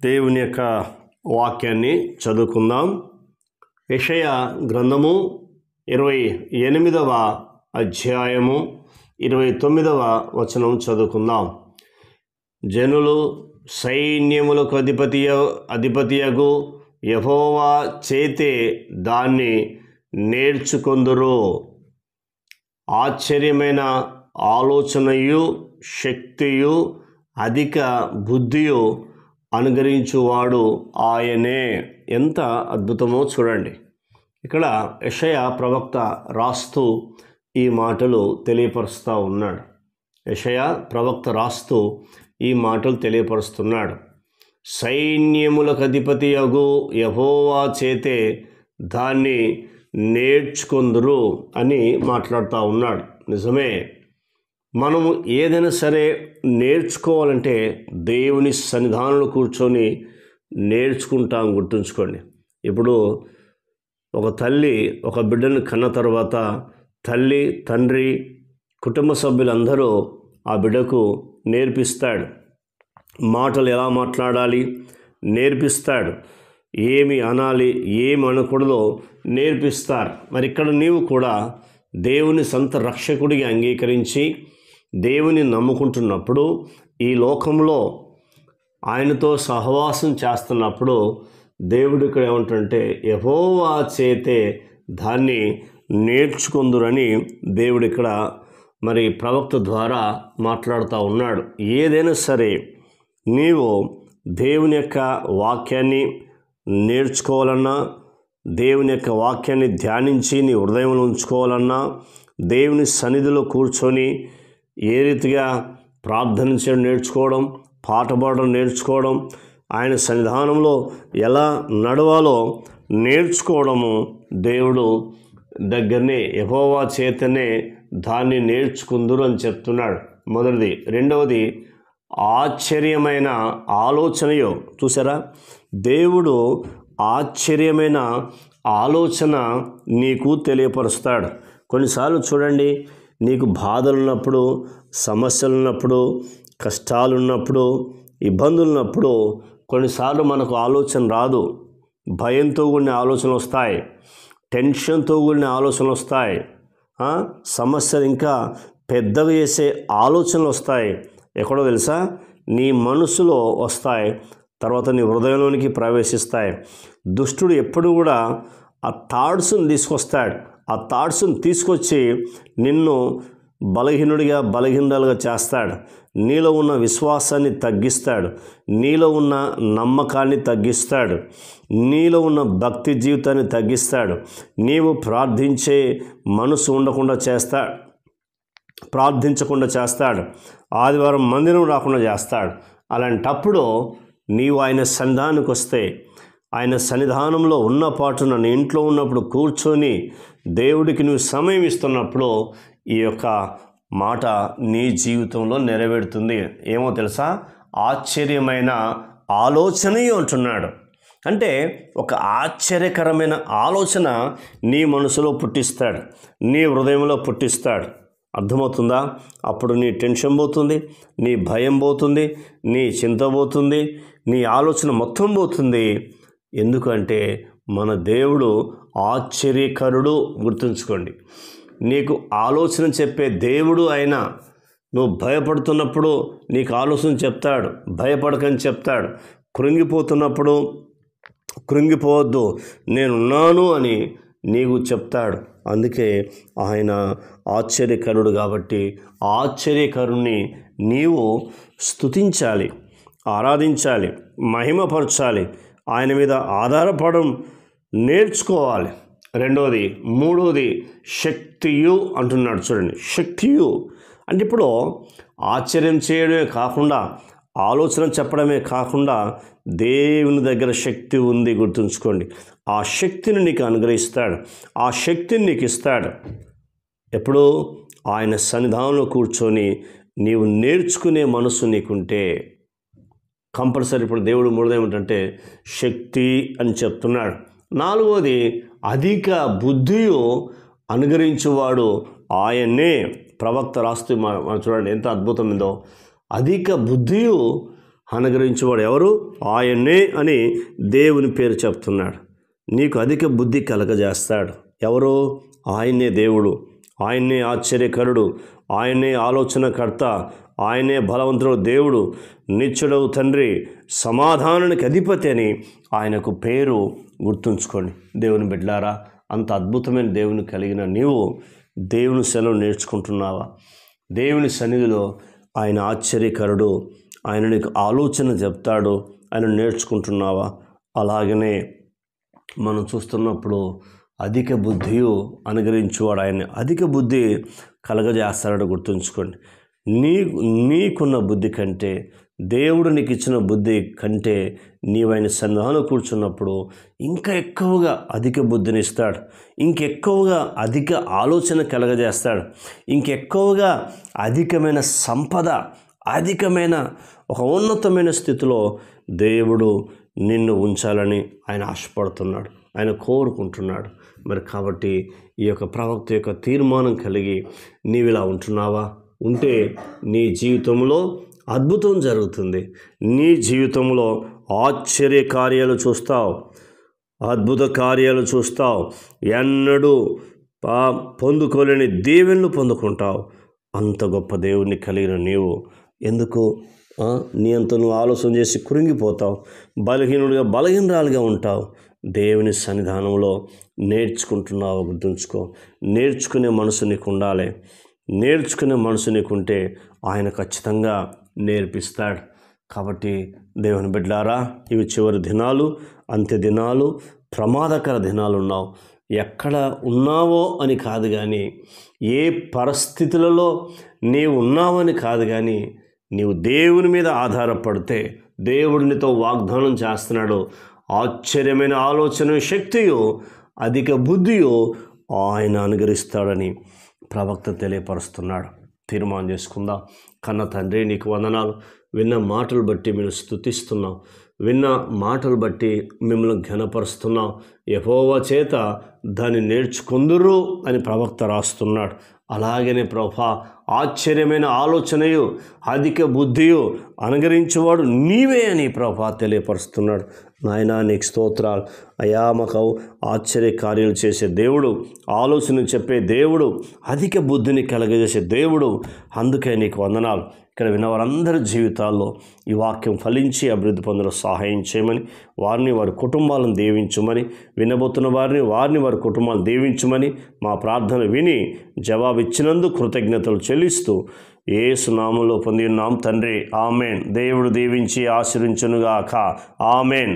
దేవుని యొక్క వాక్యాన్ని చదువుకుందాం. యెషయా గ్రంథము 28వ అధ్యాయము 29వ వచనం చదువుకుందాం. జనులు సైన్యములకు అధిపతియగు యెహోవా చేతే దాన్ని నేర్చుకొందురు. ఆశ్చర్యమైన ఆలోచనయు శక్తియు అధిక బుద్ధియు అనుగ్రహించువాడు ఆయనే. ఎంత అద్భుతమో చూడండి. ఇక్కడ యెషయా ప్రవక్త రాస్తూ ఈ మాటలు తెలియపరుస్తూ ఉన్నాడు. యెషయా ప్రవక్త రాస్తూ ఈ మాటలు తెలియపరుస్తున్నాడు. సైన్యములకు అధిపతియగు యెహోవా చేతే దాన్ని నేర్చుకొందురు అని మాట్లాడుతూ ఉన్నాడు. నిజమే, మనము ఏదైనా సరే నేర్చుకోవాలంటే దేవుని సన్నిధానంలో కూర్చొని నేర్చుకుంటాం. గుర్తుంచుకోండి. ఇప్పుడు ఒక తల్లి ఒక బిడ్డను కన్న తర్వాత తల్లి, తండ్రి, కుటుంబ సభ్యులందరూ ఆ బిడ్డకు నేర్పిస్తాడు. మాటలు ఎలా మాట్లాడాలి నేర్పిస్తాడు. ఏమి అనాలి ఏమి అనకూడదో నేర్పిస్తారు. మరి ఇక్కడ నీవు కూడా దేవుని సొంత రక్షకుడిగా అంగీకరించి దేవుని నమ్ముకుంటున్నప్పుడు, ఈ లోకంలో ఆయనతో సహవాసం చేస్తున్నప్పుడు దేవుడు ఇక్కడ ఏమంటుంటే యెహోవా చేతే దాన్ని నేర్చుకొందురని దేవుడు ఇక్కడ మరి ప్రవక్త ద్వారా మాట్లాడుతూ ఉన్నాడు. ఏదైనా సరే నీవు దేవుని యొక్క వాక్యాన్ని నేర్చుకోవాలన్నా, దేవుని యొక్క వాక్యాన్ని ధ్యానించి నీ హృదయంలో ఉంచుకోవాలన్నా, దేవుని సన్నిధిలో కూర్చొని ఏ రీతిగా ప్రార్థన చేయడం నేర్చుకోవడం, పాట పాడడం నేర్చుకోవడం, ఆయన సన్నిధానంలో ఎలా నడవాలో నేర్చుకోవడము దేవుడు దగ్గరనే యెహోవా చేతనే దాన్ని నేర్చుకుందురు అని చెప్తున్నాడు. మొదటిది. రెండవది, ఆశ్చర్యమైన ఆలోచనయో. చూసారా, దేవుడు ఆశ్చర్యమైన ఆలోచన నీకు తెలియపరుస్తాడు. కొన్నిసార్లు చూడండి, నీకు బాధలు ఉన్నప్పుడు, సమస్యలు ఉన్నప్పుడు, కష్టాలు ఉన్నప్పుడు, ఇబ్బందులు ఉన్నప్పుడు కొన్నిసార్లు మనకు ఆలోచన రాదు. భయంతో కూడిన ఆలోచనలు వస్తాయి, టెన్షన్తో కూడిన ఆలోచనలు వస్తాయి, సమస్యలు ఇంకా పెద్దగా చేసే ఆలోచనలు వస్తాయి. ఎక్కడో తెలుసా, నీ మనసులో వస్తాయి, తర్వాత నీ హృదయంలోనికి ప్రవేశిస్తాయి. దుష్టుడు ఎప్పుడు కూడా ఆ థాట్స్ని తీసుకొస్తాడు. ఆ థాట్స్ని తీసుకొచ్చి నిన్ను బలహీనురాలుగా చేస్తాడు. నీలో ఉన్న విశ్వాసాన్ని తగ్గిస్తాడు, నీలో ఉన్న నమ్మకాన్ని తగ్గిస్తాడు, నీలో ఉన్న భక్తి జీవితాన్ని తగ్గిస్తాడు. నీవు ప్రార్థించే మనసు ఉండకుండా చేస్తాడు, ప్రార్థించకుండా చేస్తాడు, ఆదివారం మందిరం రాకుండా చేస్తాడు. అలాంటప్పుడు నీవు ఆయన సన్నిధానానికి వస్తే, ఆయన సన్నిధానంలో ఉన్న పాటున నీ ఇంట్లో ఉన్నప్పుడు కూర్చొని దేవుడికి నువ్వు సమయం ఇస్తున్నప్పుడు ఈ యొక్క మాట నీ జీవితంలో నెరవేరుతుంది. ఏమో తెలుసా, ఆశ్చర్యమైన ఆలోచనే అంటున్నాడు. అంటే ఒక ఆశ్చర్యకరమైన ఆలోచన నీ మనసులో పుట్టిస్తాడు, నీ హృదయంలో పుట్టిస్తాడు. అర్థమవుతుందా? అప్పుడు నీ టెన్షన్ పోతుంది, నీ భయం పోతుంది, నీ చింత పోతుంది, నీ ఆలోచన మొత్తం పోతుంది. ఎందుకంటే మన దేవుడు ఆశ్చర్యకరుడు. గుర్తుంచుకోండి, నీకు ఆలోచన చెప్పే దేవుడు ఆయన. నువ్వు భయపడుతున్నప్పుడు నీకు ఆలోచన చెప్తాడు, భయపడకని చెప్తాడు. కృంగిపోతున్నప్పుడు కృంగిపోవద్దు, నేనున్నాను అని నీకు చెప్తాడు. అందుకే ఆయన ఆశ్చర్యకరుడు. కాబట్టి ఆశ్చర్యకరుణ్ణి నీవు స్తుతించాలి, ఆరాధించాలి, మహిమపరచాలి, ఆయన మీద ఆధారపడడం నేర్చుకోవాలి. రెండవది. మూడవది, శక్తియు అంటున్నాడు. చూడండి, శక్తియు అంటే ఇప్పుడు ఆశ్చర్యం చేయడమే కాకుండా, ఆలోచన చెప్పడమే కాకుండా దేవుని దగ్గర శక్తి ఉంది. గుర్తుంచుకోండి, ఆ శక్తిని నీకు అనుగ్రహిస్తాడు, ఆ శక్తిని నీకు ఇస్తాడు. ఎప్పుడు ఆయన సన్నిధానంలో కూర్చొని నీవు నేర్చుకునే మనసు నీకుంటే కంపల్సరీ. ఇప్పుడు దేవుడు మూడోది ఏమిటంటే శక్తి అని చెప్తున్నాడు. నాలుగవది, అధిక బుద్ధియు అనుగ్రహించువాడు ఆయన్నే. ప్రవక్త రాస్తూ మనం చూడండి ఎంత అద్భుతమైందో. అధిక బుద్ధియు అనుగ్రహించేవాడు ఎవరు? ఆయన్నే అని దేవుని పేరు చెప్తున్నాడు. నీకు అధిక బుద్ధి కలగజేస్తాడు ఎవరు? ఆయన్నే దేవుడు, ఆయన్నే ఆశ్చర్యకరుడు, ఆయన్నే ఆలోచనకర్త, ఆయనే బలవంతుడు దేవుడు, నిత్యుడవు తండ్రి, సమాధానానికి అధిపతి అని ఆయనకు పేరు. గుర్తుంచుకోండి దేవుని బిడ్డలారా, అంత అద్భుతమైన దేవుని కలిగిన నీవు దేవుని సెలవు నేర్చుకుంటున్నావా? దేవుని సన్నిధిలో ఆయన ఆశ్చర్యకరుడు, ఆయన నీకు ఆలోచన చెప్తాడు, ఆయన నేర్చుకుంటున్నావా? అలాగనే మనం చూస్తున్నప్పుడు అధిక బుద్ధియు అనుగ్రహించేవాడు ఆయన అధిక బుద్ధి కలగజేస్తాడని గుర్తుంచుకోండి. నీకున్న బుద్ధి కంటే, దేవుడు నీకు ఇచ్చిన బుద్ధి కంటే నీవైన సన్నిధానంలో కూర్చున్నప్పుడు ఇంకా ఎక్కువగా అధిక బుద్ధిని ఇస్తాడు, ఇంకెక్కువగా అధిక ఆలోచన కలగజేస్తాడు, ఇంకెక్కువగా అధికమైన సంపద, అధికమైన ఒక ఉన్నతమైన స్థితిలో దేవుడు నిన్ను ఉంచాలని ఆయన ఆశపడుతున్నాడు, ఆయన కోరుకుంటున్నాడు. మరి కాబట్టి ఈ యొక్క ప్రవక్త యొక్క తీర్మానం కలిగి నీవిలా ఉంటున్నావా? ఉంటే నీ జీవితంలో అద్భుతం జరుగుతుంది. నీ జీవితంలో ఆశ్చర్య కార్యాలు చూస్తావు, అద్భుత కార్యాలు చూస్తావు, ఎన్నడూ పొందుకోలేని దీవెనలు పొందుకుంటావు. అంత గొప్ప దేవుణ్ణి కలిగిన నీవు ఎందుకు నీ అంత నువ్వు ఆలోచన చేసి కృంగిపోతావు, బలహీనుడిగా బలహీనరాలుగా ఉంటావు? దేవుని సన్నిధానంలో నేర్చుకుంటున్నావు. గుర్తుంచుకో, నేర్చుకునే మనసు నీకు ఉండాలి. నేర్చుకునే మనసు నీకుంటే ఆయన ఖచ్చితంగా నేర్పిస్తాడు. కాబట్టి దేవుని బిడ్డలారా, ఇవి చివరి దినాలు, అంత్య దినాలు, ప్రమాదకర దినాలు ఉన్నావు. ఎక్కడ ఉన్నావో అని కాదు కానీ, ఏ పరిస్థితులలో నీవు ఉన్నావని కాదు కానీ, నీవు దేవుని మీద ఆధారపడితే దేవుడు నీతో వాగ్దానం చేస్తున్నాడు. ఆశ్చర్యమైన ఆలోచన శక్తియు అధిక బుద్ధియు ఆయన అనుగ్రహిస్తాడని ప్రవక్త తెలియపరుస్తున్నాడు. తీర్మానం చేసుకుందాం. కన్న తండ్రి, నీకు వందనాలు. విన్న మాటలు బట్టి మేము స్తుతిస్తున్నాం, విన్న మాటలు బట్టి మిమ్మల్ని ఘనపరుస్తున్నాం. యెహోవా చేత దాన్ని నేర్చుకుందురు అని ప్రవక్త రాస్తున్నాడు. అలాగనే ప్రభా, ఆశ్చర్యమైన ఆలోచనయు అధిక బుద్ధియు అనుగ్రహించేవాడు నీవే అని ప్రభా తెలియపరుస్తున్నాడు. నాయనా, నీకు స్తోత్రాలు అయా. మాకు ఆశ్చర్య కార్యాలు చేసే దేవుడు, ఆలోచన చెప్పే దేవుడు, అధిక బుద్ధిని కలగజేసే దేవుడు. అందుకే నీకు వందనాలు. ఇక్కడ విన్నవారందరి జీవితాల్లో ఈ వాక్యం ఫలించి అభివృద్ధి పొందడం సహాయం చేయమని, వారిని వారి కుటుంబాలను దీవించమని, వినబోతున్న వారిని వారి కుటుంబాలను దీవించమని మా ప్రార్థన విని జవాబిచ్చినందుకు కృతజ్ఞతలు చెల్లిస్తూ యేసు నామములో పొంది ఉన్నాం తండ్రి. ఆమెన్. దేవుడు దీవించి ఆశీర్వదించునుగాక. ఆమెన్.